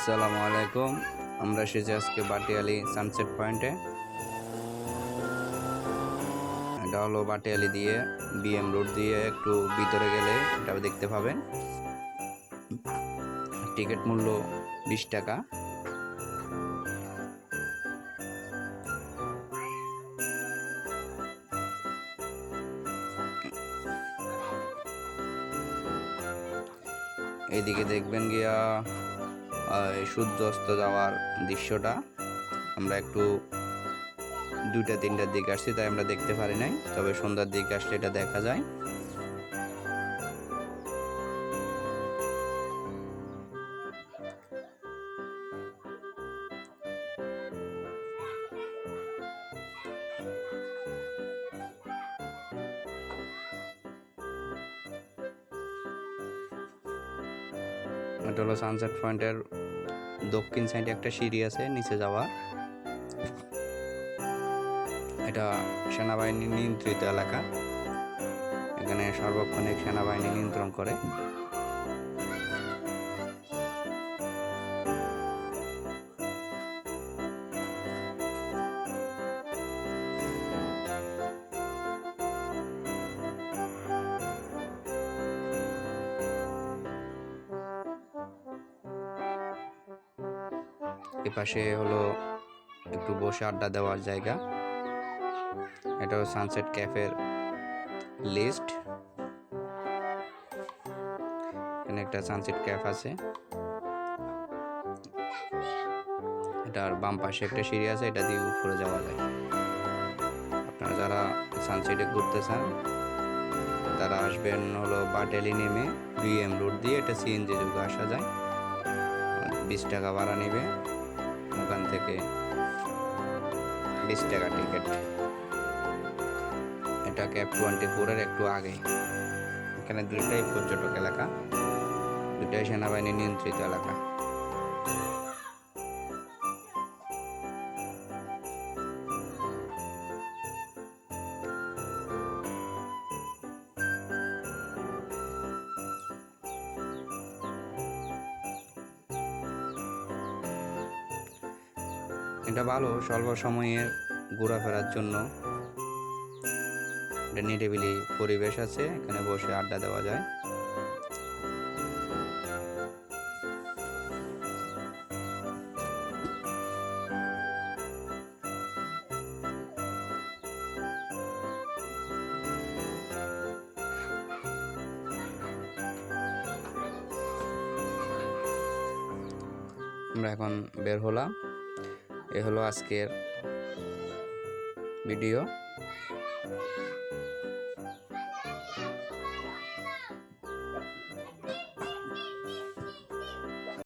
আসসালামু আলাইকুম। আমরা এসেছি আজকে বাটিয়ালি সানসেট পয়েন্টে। এটা হলো বাটিয়ালি দিয়ে বিএম রোড দিয়ে একটু ভিতরে গেলে এটা দেখতে পাবেন। টিকিট মূল্য 20 টাকা। এইদিকে দেখবেন গিয়া সূর্য অস্ত যাওয়ার দৃশ্যটা। আমরা একটু 2টা-3টার দিকে আসছি, তাই আমরা দেখতে পারি নাই, তবে সন্ধ্যার দিকে আসলে এটা দেখা যায়। এটা হলো সানসেট পয়েন্টের দক্ষিণ সাইডে একটা সিঁড়ি আছে নিচে যাওয়ার। এটা সেনাবাহিনী নিয়ন্ত্রিত এলাকা। এখানে সার্বক্ষণিক সেনাবাহিনী নিয়ন্ত্রণ করে। এপাশে হলো একটু বসে আড্ডা দেওয়ার জায়গা। এটা হলো সানসেট ক্যাফের লিস্ট। এখানে একটা সানসেট ক্যাফ আছে। এটার বাম পাশে একটা সিঁড়ি আছে, এটা দিয়ে উপরে যাওয়া যায়। আপনারা যারা সানসেটে ঘুরতে চান তারা আসবেন হলো বাটালি নেমে বিএম রোড দিয়ে এটা সিএনজি যুগে আসা যায়। 20 টাকা ভাড়া নেবে, ওখান থেকে 20 টাকা টিকিট। এটা ক্যাব 24-এর একটু আগে। এখানে দুইটাই পর্যটক এলাকা, দুটাই সেনাবাহিনী নিয়ন্ত্রিত এলাকা। এটা ভালো স্বল্প সময়ে ঘোরাফেরার জন্য। এটা নিরিবিলি পরিবেশ আছে, এখানে বসে আড্ডা দেওয়া যায়। আমরা এখন বের হলাম। এ হলো আজকের ভিডিও।